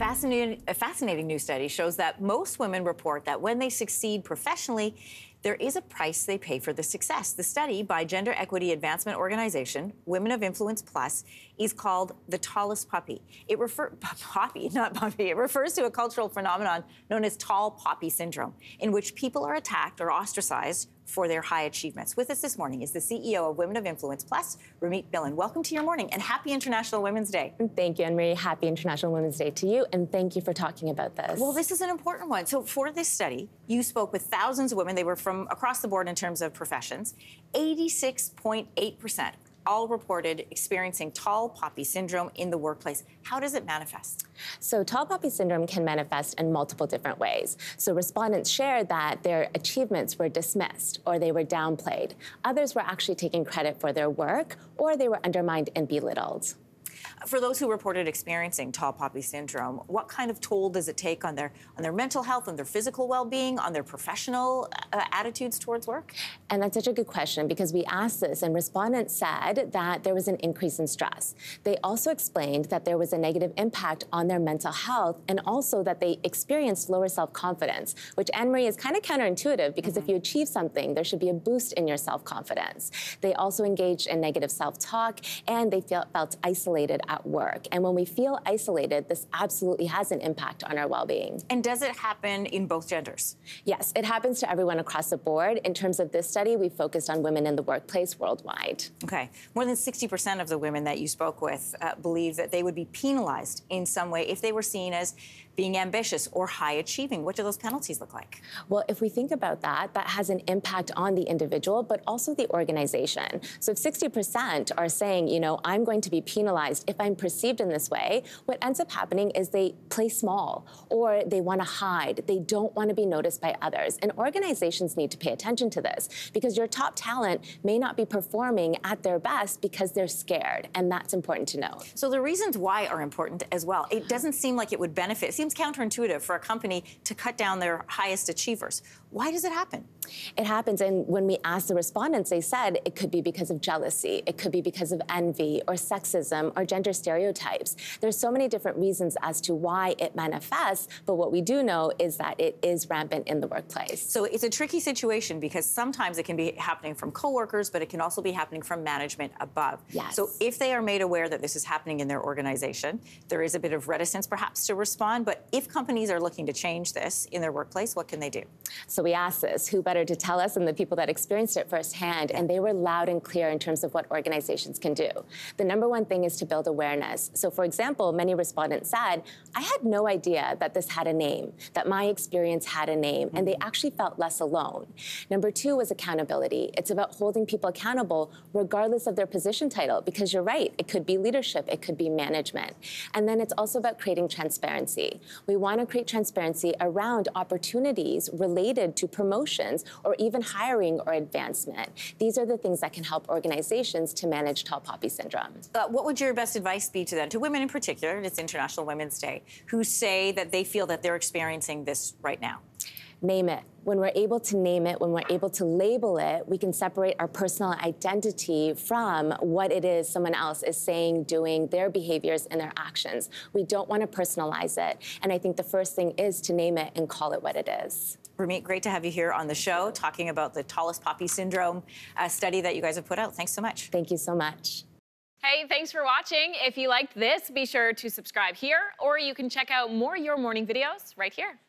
A fascinating new study shows that most women report that when they succeed professionally, there is a price they pay for the success. The study by Gender Equity Advancement Organization, Women of Influence Plus, is called The Tallest Puppy. It refers to a cultural phenomenon known as tall poppy syndrome, in which people are attacked or ostracized for their high achievements. With us this morning is the CEO of Women of Influence Plus, McEwen. Welcome to your morning, and happy International Women's Day. Thank you, Anne-Marie. Happy International Women's Day to you, and thank you for talking about this. Well, this is an important one. So for this study, you spoke with thousands of women. They were from across the board in terms of professions. 86.8% all reported experiencing tall poppy syndrome in the workplace. How does it manifest? So tall poppy syndrome can manifest in multiple different ways. So respondents shared that their achievements were dismissed or they were downplayed. Others were actually taking credit for their work, or they were undermined and belittled. For those who reported experiencing tall poppy syndrome, what kind of toll does it take on their mental health, on their physical well-being, on their professional attitudes towards work? And that's such a good question, because we asked this and respondents said that there was an increase in stress. They also explained that there was a negative impact on their mental health, and also that they experienced lower self-confidence, which, Anne-Marie, is kind of counterintuitive, because if you achieve something, there should be a boost in your self-confidence. They also engaged in negative self-talk, and they felt isolated at work. And when we feel isolated, this absolutely has an impact on our well-being. And does it happen in both genders? Yes, it happens to everyone across the board. In terms of this study, we focused on women in the workplace worldwide. Okay. More than 60% of the women that you spoke with believe that they would be penalized in some way if they were seen as being ambitious or high achieving. What do those penalties look like? Well, if we think about that, that has an impact on the individual, but also the organization. So if 60% are saying, you know, I'm going to be penalized if I'm perceived in this way, what ends up happening is they play small, or they want to hide. They don't want to be noticed by others. And organizations need to pay attention to this, because your top talent may not be performing at their best because they're scared, and that's important to know. So the reasons why are important as well. It doesn't seem like it would benefit. It seems counterintuitive for a company to cut down their highest achievers. Why does it happen? It happens, and when we asked the respondents, they said it could be because of jealousy, it could be because of envy or sexism or gender stereotypes. There's so many different reasons as to why it manifests, but what we do know is that it is rampant in the workplace. So it's a tricky situation, because sometimes it can be happening from coworkers, but it can also be happening from management above. Yes. So if they are made aware that this is happening in their organization, there is a bit of reticence perhaps to respond, but if companies are looking to change this in their workplace, what can they do? So we asked this, who better to tell us than the people that experienced it firsthand, and they were loud and clear in terms of what organizations can do. The number one thing is to build awareness. So for example, many respondents said, I had no idea that this had a name, that my experience had a name, and they actually felt less alone. Number two was accountability. It's about holding people accountable regardless of their position title, because you're right, it could be leadership, it could be management. And then it's also about creating transparency. We want to create transparency around opportunities related to promotions or even hiring or advancement. These are the things that can help organizations to manage tall poppy syndrome. What would your best advice be to them, to women in particular, and it's International Women's Day, who say that they feel that they're experiencing this right now? Name it. When we're able to name it, when we're able to label it, we can separate our personal identity from what it is someone else is saying, doing, their behaviors and their actions. We don't want to personalize it. And I think the first thing is to name it and call it what it is. Ramit, great to have you here on the show talking about the tallest poppy syndrome study that you guys have put out. Thanks so much. Thank you so much. Hey, thanks for watching. If you liked this, be sure to subscribe here, or you can check out more Your Morning videos right here.